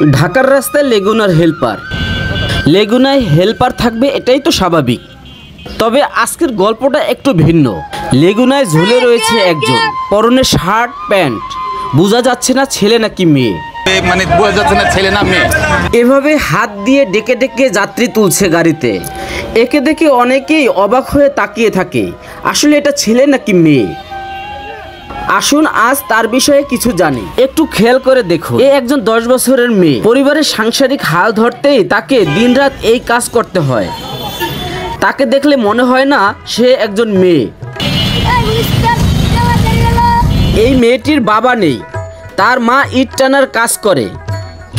ঢাকার রাস্তায় লেগুনার helper, লেগুনায় helper থাকবে এটাই তো স্বাভাবিক। তবে আজকের গল্পটা একটু ভিন্ন। লেগুনায় ঝুলে রয়েছে একজন, পরনে শার্ট প্যান্ট, বোঝা যাচ্ছে না ছেলে নাকি মেয়ে, মানে বোঝা যাচ্ছে না ছেলে না মেয়ে। এভাবে হাত দিয়ে ডেকে ডেকে যাত্রী তুলছে গাড়িতে। একে দেখে অনেকেই অবাক হয়ে তাকিয়ে থাকে, আসলে এটা ছেলে নাকি মেয়ে। আসুন আজ তার বিষয়ে কিছু জানি। একটু খেয়াল করে দেখো, এ একজন 10 বছরের মেয়ে। পরিবারের সাংসারিক হাল ধরতেই তাকে দিনরাত এই কাজ করতে হয়। তাকে দেখলে মনে হয় না সে একজন মেয়ে। এই মেয়েটির বাবা নেই, তার মা ইট টানার কাজ করে।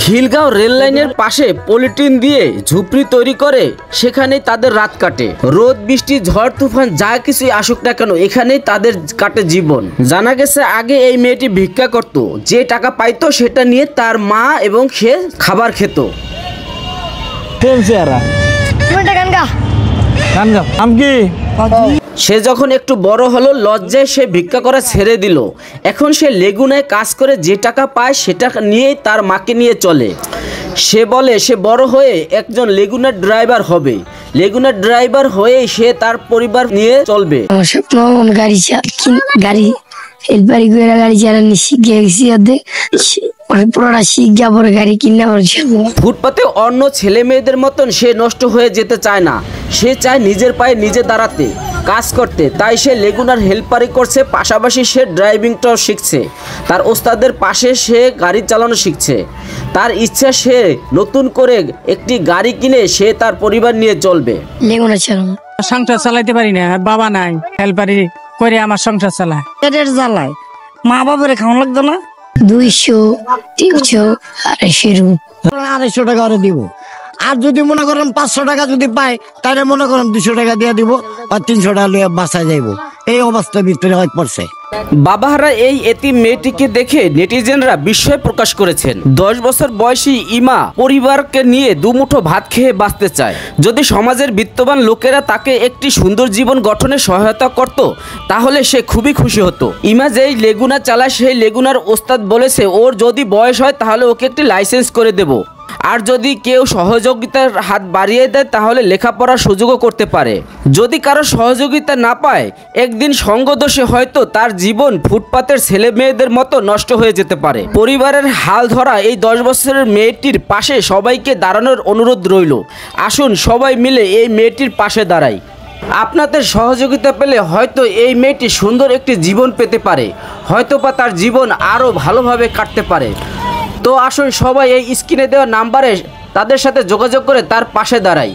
খিলগাঁও রেল লাইনের পাশে পলিথিন দিয়ে ঝুপড়ি তৈরি করে সেখানেই তাদের রাত কাটে। রোদ বৃষ্টি ঝড় তুফান যা কিছুই আসুক না কেন এখানেই তাদের কাটে জীবন। জানা গেছে আগে এই মেয়েটি ভিক্ষা করত, যে টাকা পাইতো সেটা নিয়ে তার মা এবং সে খাবার খেত। সে যখন একটু বড় হলো লজ্জায় সে ভিক্ষা করা ছেড়ে দিল। এখন সে লেগুনায় কাজ করে যে টাকা পায় সেটা নিয়েই তার মাকে নিয়ে চলে। সে বলে সে বড় হয়ে একজন লেগুনার ড্রাইভার হবে, লেগুনার ড্রাইভার হয়ে সে তার পরিবার নিয়ে চলবে। ফুটপাতে অন্য ছেলে মেয়েদের মতন সে নষ্ট হয়ে যেতে চায় না, সে চায় নিজের পায়ে নিজে দাঁড়াতে, কাজ করতে। তাই সে লেগুনার হেল্পারি করছে, পাশাপাশি সে ড্রাইভিংটাও শিখছে। তার ওস্তাদের পাশে সে গাড়ি চালানো শিখছে। তার ইচ্ছা সে নতুন করে একটি গাড়ি কিনে সে তার পরিবার নিয়ে চলবে। লেগুনা চালানো সংসার চালাইতে পারি না, বাবা নাই, হেল্পারি করে আমার সংসার চালায়। পেটের জ্বালায় মা বাবার খাওয়া লাগতো না। 200, 300, 250 টাকা করে দিব। আর যদি মনে করেন 500 টাকা যদি পাই তাহলে মনে করেন 200 টাকা দিয়ে দিব, আর 300 টাকা লিয়ে বাসায় যাইব। এই অবস্থার ভিতরে হয়ে পড়ছে। বাবাহারা এই এতিম মেয়েটিকে দেখে নেটিজেনরা বিস্ময় প্রকাশ করেছেন। 10 বছর বয়সী ইমা পরিবারকে নিয়ে দুমুঠো ভাত খেয়ে বাঁচতে চায়। যদি সমাজের বিত্তবান লোকেরা তাকে একটি সুন্দর জীবন গঠনে সহায়তা করত তাহলে সে খুবই খুশি হতো। ইমা যেই লেগুনা চালায় সেই লেগুনার ওস্তাদ বলেছে ওর যদি বয়স হয় তাহলে ওকে একটি লাইসেন্স করে দেব, আর যদি কেউ সহযোগিতার হাত বাড়িয়ে দেয় তাহলে লেখাপড়ার সুযোগও করতে পারে। যদি কারো সহযোগিতা না পায় একদিন সঙ্গদোষে হয়তো তার জীবন ফুটপাতের ছেলে মেয়েদের মতো নষ্ট হয়ে যেতে পারে। পরিবারের হাল ধরা এই 10 বছরের মেয়েটির পাশে সবাইকে দাঁড়ানোর অনুরোধ রইল। আসুন সবাই মিলে এই মেয়েটির পাশে দাঁড়াই। আপনাদের সহযোগিতা পেলে হয়তো এই মেয়েটি সুন্দর একটি জীবন পেতে পারে, হয়তো বা তার জীবন আরও ভালোভাবে কাটতে পারে। তো আসুন সবাই এই স্ক্রিনে দেওয়া নাম্বারে তাদের সাথে যোগাযোগ করে তার পাশে দাঁড়াই।